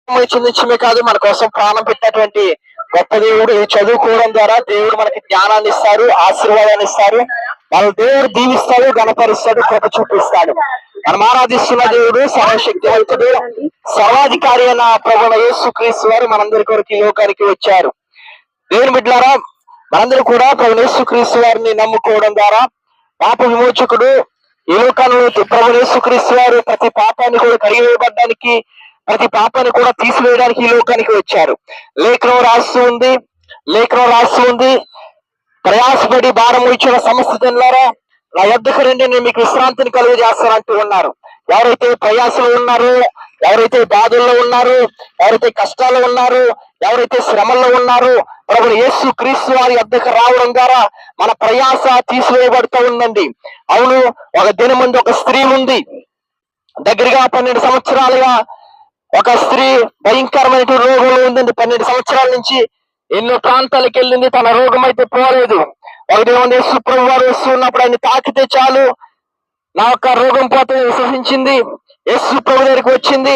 చిందించమే కాదు, మన కోసం ప్రాణం పెట్టినటువంటి గొప్ప దేవుడు. ఇది చదువుకోవడం ద్వారా దేవుడు మనకి జ్ఞానాన్ని ఇస్తారు, ఆశీర్వాదాన్ని ఇస్తారు. మన దేవుడు దీవిస్తాడు, గణపరుస్తాడు, కృప చూపిస్తాడు. మనం ఆరాధిస్తున్న దేవుడు సర్వశక్తివంతుడు, సర్వాధికారి అయిన ప్రభువైన యేసుక్రీస్తు వారు మనందరి కొరకు ఈ లోకానికి వచ్చారు. దేవుని బిడ్డలారా, మనందరూ కూడా ప్రభువైన యేసుక్రీస్తు వారిని నమ్ముకోవడం ద్వారా పాప విమోచకుడు ఈ లోకంలో ప్రభువైన యేసుక్రీస్తు వారు ప్రతి పాపాన్ని కూడా కడిగివేయబడ్డానికి, ప్రతి పాపాన్ని కూడా తీసివేయడానికి ఈ లోకానికి వచ్చారు. లేఖనం రాస్తూ ఉంది ప్రయాసపడి భారం ఇచ్చిన సమస్త జనులారా నా యొద్దకు రండి, నేను మీకు విశ్రాంతిని కలుగజేస్తానంటూ ఉన్నారు. ఎవరైతే ప్రయాసలో ఉన్నారో, ఎవరైతే బాధల్లో ఉన్నారో, ఎవరైతే కష్టాల్లో ఉన్నారో, ఎవరైతే శ్రమల్లో ఉన్నారో, ప్రభువైన యేసుక్రీస్తు వారి యొద్దకు రావడం ద్వారా మన ప్రయాస తీసివేయబడుతూ ఉందండి. అవును, ఒక దినం ముందు ఒక స్త్రీ ఉంది, దగ్గరగా 12 సంవత్సరాలుగా ఒక స్త్రీ భయంకరమైన రోగంలో ఉందండి. 12 సంవత్సరాల నుంచి ఎన్నో ప్రాంతాలకు వెళ్ళింది, తన రోగం అయితే పోలేదు. ఒక దేవుని యేసు ప్రభు వారు వస్తున్నప్పుడు ఆయన తాకితే చాలు నా యొక్క రోగం పోతే విశ్వసించింది. యేసు ప్రభు దగ్గరికి వచ్చింది.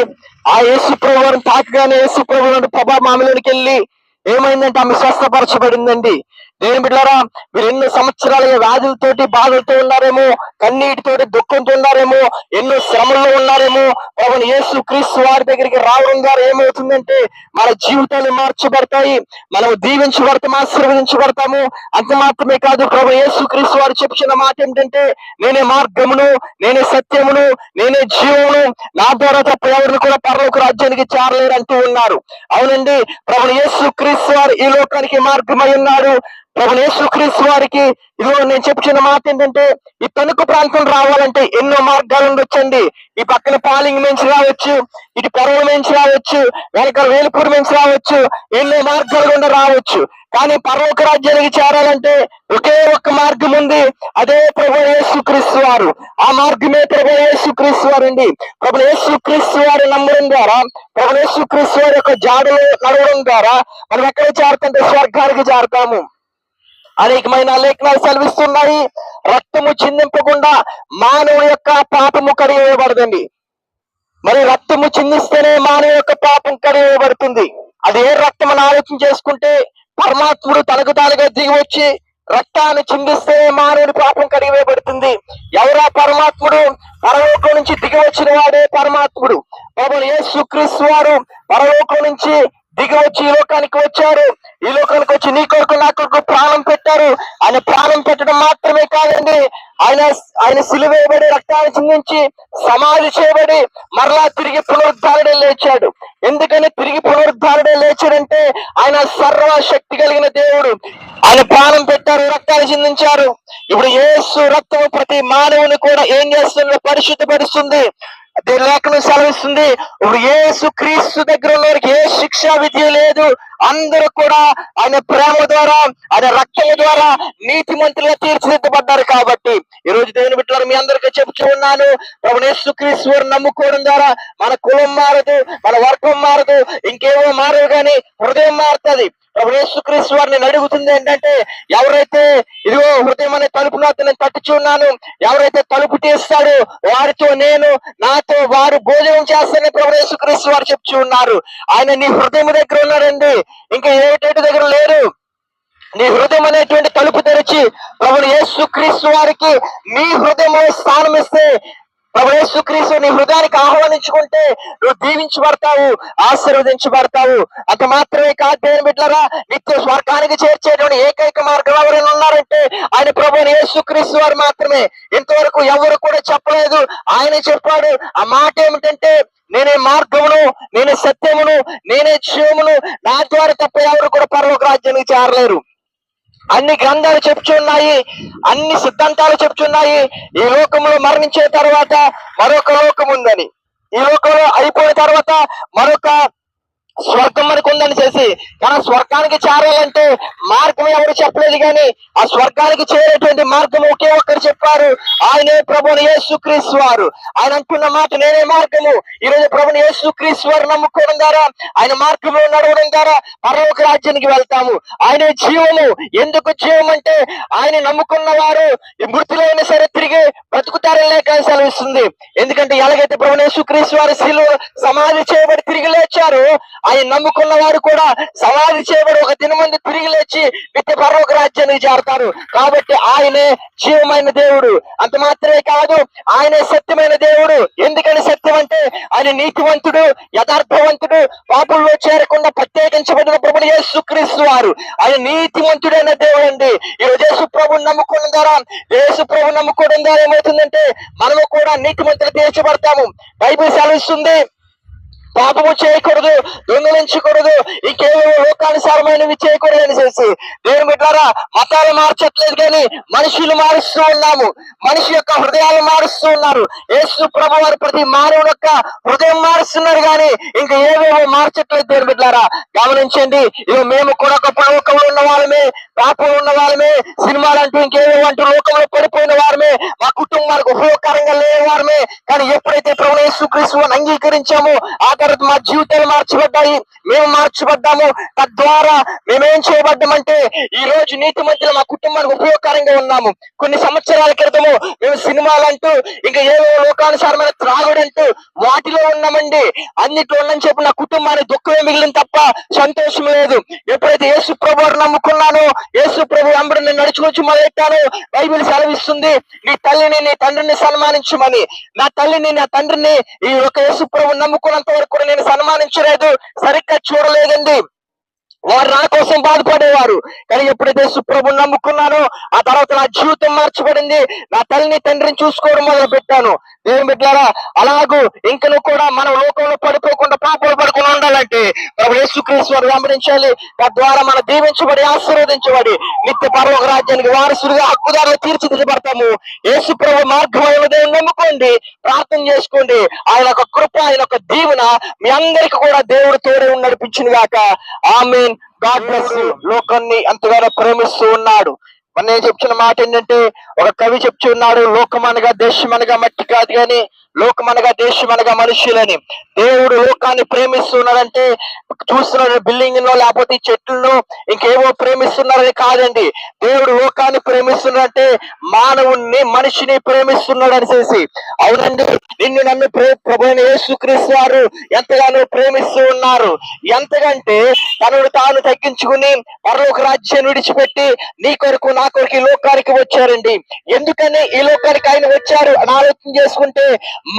ఆ యేసు ప్రభు వారిని తాకగానే యేసు ప్రభు ప్రభా మామిలోనికి వెళ్ళి ఏమైందంటే ఆమె స్వస్థపరచబడిందండి. దేవుని బిడ్డలారా, మీరు ఎన్నో సంవత్సరాలుగా వ్యాధులతోటి బాధలతో ఉన్నారేమో, కన్నీటితోటి దుఃఖంతో ఉన్నారేమో, ఎన్నో శ్రమల్లో ఉన్నారేమో. ప్రభువైన యేసుక్రీస్తు వారి దగ్గరికి రావడం ద్వారా ఏమవుతుందంటే మన జీవితాలు మార్చబడతాయి, మనం దీవించబడతాము, ఆశీర్వదించబడతాము. అంత మాత్రమే కాదు, ప్రభువైన యేసుక్రీస్తు వారు చెప్పిన మాట ఏమిటంటే నేనే మార్గమును, నేనే సత్యమును, నేనే జీవమును, నా ద్వారా తప్ప ఎవరిని కూడా పరలోక రాజ్యానికి చేరలేరు అంటూ ఉన్నారు. అవునండి, ప్రభువైన యేసుక్రీస్తు వారు ఈ లోకానికి మార్గమై ఉన్నాడు. ప్రభువైన యేసుక్రీస్తు వారికి ఇదిగో నేను చెప్తున్న మాట ఏంటంటే ఈ తణుకు ప్రాంతం రావాలంటే ఎన్నో మార్గాలు ఉండొచ్చండి. ఈ పక్కన పాలింగ్ నుంచి రావచ్చు, ఇటు పొరవ నుంచి రావచ్చు, వెనక వేలుపూరు నుంచి రావచ్చు, ఎన్నో మార్గాలు గుండా రావచ్చు. కానీ పరలోక రాజ్యానికి చేరాలంటే ఒకే ఒక్క మార్గం ఉంది, అదే ప్రభువైన యేసుక్రీస్తు వారు. ఆ మార్గమే ప్రభువైన యేసుక్రీస్తు వారు అండి. ప్రభువైన యేసుక్రీస్తు వారు నమ్మడం ద్వారా, ప్రభువైన యేసుక్రీస్తు వారి యొక్క జాడలో నడవడం ద్వారా మనం ఎక్కడ చేరుతుంటే స్వర్గానికి చేరతాము. అనేకమైన లేఖనాలు సెలవిస్తున్నాయి, రక్తము చిందింపకుండా మానవుని యొక్క పాపము కడిగివేయబడదండి. మరి రక్తము చిందిస్తేనే మానవ యొక్క పాపం కడిగివేయబడుతుంది. అది ఏ రక్తం అని ఆలోచన చేసుకుంటే పరమాత్ముడు తనకు తానుగా దిగి వచ్చి రక్తాన్ని చిందిస్తే మానవుడి పాపం కడిగివేయబడుతుంది. ఎవరా పరమాత్ముడు? పరలోకం నుంచి దిగి వచ్చిన వాడే పరమాత్ముడు. ప్రభువైన యేసుక్రీస్తు వారు పరలోకం నుంచి దిగి వచ్చి ఈ లోకానికి వచ్చారు. ఈ లోకానికి వచ్చి నీ కొరకు నా కొరకు ప్రాణం పెట్టారు. ఆయన ప్రాణం పెట్టడం మాత్రమే కాదండి, ఆయన సిలువేయబడి రక్తాన్ని చిందించి సమాధి చేయబడి మరలా తిరిగి పునరుద్ధారుడే లేచాడు. ఎందుకని తిరిగి పునరుద్ధారుడే లేచాడంటే ఆయన సర్వశక్తి కలిగిన దేవుడు. ఆయన ప్రాణం పెట్టారు, రక్తాన్ని చిందించారు. ఇప్పుడు యేసు రక్తము ప్రతి మానవుని కూడా ఏం చేస్తుంది? పరిశుద్ధపరుస్తుంది. అదే లేఖనం సెలవిస్తుంది, ఇప్పుడు యేసు క్రీస్తు దగ్గర ఉన్నవారికి ఏ శిక్షా విధి లేదు. అందరూ కూడా ఆయన ప్రేమ ద్వారా, ఆయన రక్తము ద్వారా నీతిమంతులుగా తీర్చిదిద్దబడ్డారు. కాబట్టి ఈ రోజు దేవుని బిడ్డలారా, మీ అందరికీ చెప్తూ ఉన్నాను, ప్రభువైన యేసుక్రీస్తు వారిని నమ్ముకోవడం ద్వారా మన కులం మారదు, మన వర్గం మారదు, ఇంకేమో మారదు, కానీ హృదయం మారుతుంది. ప్రభువైన యేసుక్రీస్తు వారిని అడుగుతుంది ఏంటంటే, ఎవరైతే ఇదిగో హృదయం అనే తలుపు నాతో నేను తట్టుచు ఉన్నాను, ఎవరైతే తలుపు తీస్తాడో వారితో నేను, నాతో వారు భోజనం చేస్తానని ప్రభువైన యేసుక్రీస్తు వారు చెప్తూ ఉన్నారు. ఆయన నీ హృదయం దగ్గర ఉన్నారండి, ఇంకా ఏటేటి దగ్గర లేరు. నీ హృదయం అనేటువంటి తలుపు తెరిచి ప్రభువైన యేసుక్రీస్తు వారికి నీ హృదయంలో స్థానం ఇస్తే, ప్రభువైన యేసుక్రీస్తు నీ హృదయానికి ఆహ్వానించుకుంటే నువ్వు దీవించబడతావు, ఆశీర్వదించబడతావు. అంత మాత్రమే కాదు దేవుని బిడ్డలారా, నిత్య స్వర్గానికి చేర్చేటువంటి ఏకైక మార్గం ఎవరైనా ఉన్నారంటే ఆయన ప్రభువైన యేసుక్రీస్తు వారు మాత్రమే. ఇంతవరకు ఎవరు కూడా చెప్పలేదు, ఆయనే చెప్పాడు. ఆ మాట ఏమిటంటే నేనే మార్గమును, నేనే సత్యమును, నేనే జీవమును, నా ద్వారా తప్ప ఎవరు కూడా పరలోక రాజ్యానికి చేరలేరు. అన్ని గ్రంథాలు చెప్తున్నాయి, అన్ని సిద్ధాంతాలు చెప్తున్నాయి. ఈ లోకంలో మరణించిన తర్వాత మరొక లోకం ఉందని, ఈ లోకంలో అయిపోయిన తర్వాత మరొక స్వర్గం మనకు ఉందని చేసి, కానీ స్వర్గానికి చేరాలంటే మార్గం ఎవరు చెప్పలేదు, కానీ ఆ స్వర్గానికి చేరేటువంటి మార్గం ఒకే ఒక్కరు చెప్పారు, ఆయనే ప్రభుని యేసుక్రీస్తు వారు. ఆయన అంటున్న మాట, నేనే మార్గము. ఈ రోజు ప్రభుని యేసుక్రీస్తు వారు నమ్ముకోవడం ద్వారా, ఆయన మార్గంలో నడవడం ద్వారా పరలోక రాజ్యానికి వెళ్తాము. ఆయనే జీవము. ఎందుకు జీవం అంటే, ఆయన నమ్ముకున్న వారు మృతులైన సరే తిరిగి బ్రతుకుతారని లేఖ సెలవిస్తుంది. ఎందుకంటే ఎలాగైతే ప్రభుని యేసుక్రీస్తు వారు శిలువ సమాధి చేయబడి తిరిగి లేచారు, ఆయన నమ్ముకున్న వారు కూడా సమాధి చేయబడి ఒక దినమందు తిరిగి లేచి నిత్య పరలోక రాజ్యానికి చేరతారు. కాబట్టి ఆయనే జీవమైన దేవుడు. అంత మాత్రమే కాదు, ఆయనే సత్యమైన దేవుడు. ఎందుకని సత్యం అంటే, ఆయన నీతివంతుడు, యథార్థవంతుడు, పాపుల్లో చేరకుండా ప్రత్యేకించబడిన ప్రభుని యేసుక్రీస్తు వారు. ఆయన నీతివంతుడైన దేవుడు అండి. ఈరోజు యేసు ప్రభుని నమ్ముకోవడం ద్వారా, యేసు ప్రభుని నమ్ముకోవడం ద్వారా ఏమవుతుందంటే, మనము కూడా నీతిమంతులు తీర్చబడతాము. బైబిల్ సెలవిస్తుంది, పాపము చేయకూడదు, దొంగలించకూడదు, ఇంకేమో లోకానుసారమైనవి చేయకూడదు అని చేసి. దేవుని బిడ్డలారా, మతాలు మార్చట్లేదు, కానీ మనుషులు మారుస్తూ ఉన్నాము. మనిషి యొక్క హృదయాలు మారుస్తూ ఉన్నారు. యేసు ప్రభు వారు ప్రతి మానవుని యొక్క హృదయం మారుస్తున్నారు, కానీ ఇంకా ఏవేవో మార్చట్లేదు. దేవుని బిడ్డలారా గమనించండి. ఇవి మేము కూడా గొప్ప లోకంలో ఉన్న వాళ్ళమే, పాపంలో ఉన్న వాళ్ళమే, సినిమాలు అంటూ ఇంకేవో అంటూ లోకంలో పడిపోయిన వారమే, మా కుటుంబాలకు ఉపయోగకరంగా లేని వారమే. కానీ ఎప్పుడైతే ప్రభువు యేసుక్రీస్తు వారిని అంగీకరించామో, ఆ తర్వాత మా జీవితాలు మార్చబడ్డాయి, మేము మార్చబడ్డాము. తద్వారా మేమేం చేయబడ్డామంటే, ఈ రోజు నీతి మధ్యలో మా కుటుంబానికి ఉపయోగకరంగా ఉన్నాము. కొన్ని సంవత్సరాల క్రితము మేము సినిమాలంటూ ఇంకా ఏవో లోకానుసారమైన త్రాగుడంటూ వాటిలో ఉన్నామండి. అన్నిట్లో ఉన్నని చెప్పి నా కుటుంబానికి దుఃఖమే మిగిలింది తప్ప సంతోషం లేదు. ఎప్పుడైతే యేసు ప్రభు నమ్ముకున్నానో, యేసు ప్రభు వెంబడి నేను నడుచుకొచ్చి మొదలెట్టాను, బైబిల్ సెలవిస్తుంది, నీ తల్లిని నీ తండ్రిని సన్మానించమని. నా తల్లిని నా తండ్రిని ఈ యొక్క యేసు ప్రభు నమ్ముకున్నంత వరకు కూడా నేను సన్మానించలేదు, సరిగ్గా చూడలేదండి. వారు నా కోసం బాధపడేవారు. కానీ ఎప్పుడైతే సుప్రభుని నమ్ముకున్నానో, ఆ తర్వాత నా జీవితం మార్చబడింది. నా తల్లిని తండ్రిని చూసుకోవడం మొదలు పెట్టాను. దేవుని బిడ్డలారా, అలాగూ ఇంకను కూడా మనం లోకంలో పడిపోకుండా, పాపలు పడకుండా ఉండాలంటే ప్రభు యేసుక్రీస్తు వారు వెంబడించాలి. తద్వారా మనం దీవించబడి, ఆశీర్వదించబడి నిత్య పరలోక రాజ్యానికి వారసులుగా, హక్కుదారులు తీర్చిదిద్దబడతాము. యేసు ప్రభు మార్గమైన దేవుని నమ్ముకోండి, ప్రార్థన చేసుకోండి. ఆయన యొక్క కృప, ఆయన యొక్క దీవెన మీ అందరికీ కూడా దేవుడు తోడే నడిపించింది గాక. ఆమేన్. God bless you. లోకాన్ని ఎంతగానో ప్రేమిస్తూ ఉన్నాడు. నేను చెప్తున్న మాట ఏంటంటే, ఒక కవి చెప్తున్నాడు, లోకమనగా దేశమనగా మట్టి కాదు, కానీ లోకమనగా దేశమనగా మనుషులని. దేవుడు లోకాన్ని ప్రేమిస్తున్నాడంటే చూస్తున్నాడు బిల్డింగ్ లో, లేకపోతే చెట్లను ఇంకేవో ప్రేమిస్తున్నారని కాదండి. దేవుడు లోకాన్ని ప్రేమిస్తున్నాడంటే మానవుణ్ణి, మనిషిని ప్రేమిస్తున్నాడు అని చేసి. అవునండి, నిన్ను నన్ను ప్రభువైన యేసుక్రీస్తు వారు ఎంతగానో ప్రేమిస్తూ ఉన్నారు. ఎంతకంటే తనను తాను తగ్గించుకుని పరలోక రాజ్యాన్ని విడిచిపెట్టి నీ కొరకు నా కొరకు ఈ లోకానికి వచ్చారండి. ఎందుకని ఈ లోకానికి ఆయన వచ్చారు అని ఆలోచన చేసుకుంటే,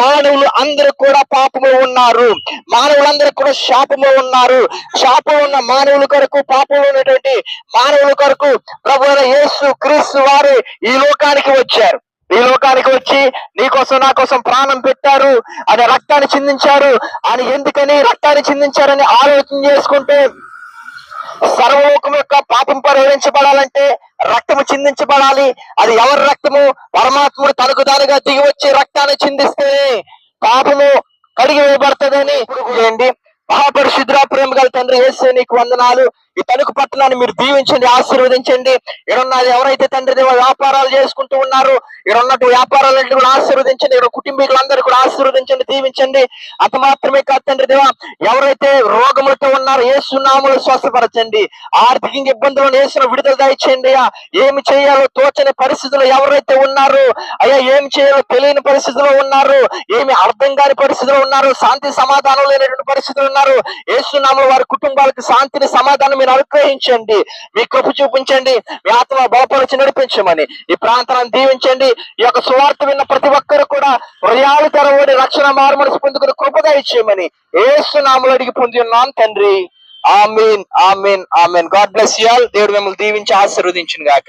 మానవులు అందరూ కూడా పాపంలో ఉన్నారు, మానవులందరూ కూడా శాపంలో ఉన్నారు. శాపంలో ఉన్న మానవుల కొరకు, పాపంలో ఉన్నటువంటి మానవుల కొరకు ప్రభువైన యేసుక్రీస్తు వారు ఈ లోకానికి వచ్చారు. ఈ లోకానికి వచ్చి నీ కోసం నా కోసం ప్రాణం పెట్టారు, ఆయన రక్తాన్ని చిందించారు. ఆయన ఎందుకని రక్తాన్ని చిందించారని ఆలోచన చేసుకుంటే, సర్వలోకం యొక్క పాపం పరిహరించబడాలంటే రక్తము చిందించబడాలి. అది ఎవరి రక్తము? పరమాత్ముడు తనకు దానిగా దిగి వచ్చి రక్తాన్ని చిందిస్తే పాపము కడిగి వేయబడుతుందని చేయండి. మహాపరిశుద్ధుడా, ప్రేమ గల తండ్రి యేసే నీకు వందనాలు. ఈ తణుకు పట్టణాన్ని మీరు దీవించండి, ఆశీర్వదించండి. ఇక్కడ ఎవరైతే తండ్రి దేవ వ్యాపారాలు చేసుకుంటూ ఉన్నారు, ఇక్కడ ఉన్నట్టు వ్యాపారాలన్నింటినీ కూడా ఆశీర్వదించండి. ఇక్కడ కుటుంబీకులందరూ కూడా ఆశీర్వదించండి, దీవించండి. అంత మాత్రమే కాదు తండ్రి దేవ, ఎవరైతే రోగములతో ఉన్నారో యేసు నామములో స్వస్థపరచండి. ఆర్థిక ఇబ్బందులను యేసును విడుదల దయచేయండి. ఏమి చేయాలో తోచని పరిస్థితుల్లో ఎవరైతే ఉన్నారో, అయ్యా ఏమి చేయాలో తెలియని పరిస్థితుల్లో ఉన్నారు, ఏమి అర్థం కాని పరిస్థితుల్లో ఉన్నారు, శాంతి సమాధానం లేనటువంటి పరిస్థితులు ఉన్నారు, యేసు నామములో వారి కుటుంబాలకు శాంతిని, సమాధానం మీరు అనుగ్రహించండి. మీ కృప చూపించండి, మీ ఆత్మ బలపరిచి నడిపించమని ఈ ప్రాంతాన్ని దీవించండి. ఈ యొక్క సువార్త విన్న ప్రతి ఒక్కరు కూడా హృదయాలు తెరవడి రక్షణ మారుమనసు పొందుకుని కృప దయచేయమని యేసు నామములో అడిగి పొంది ఉన్నాం తండ్రి. Amen, amen, amen. God bless you all. దేవుడు మిమ్మల్ని దీవించి ఆశీర్వదించును గాక.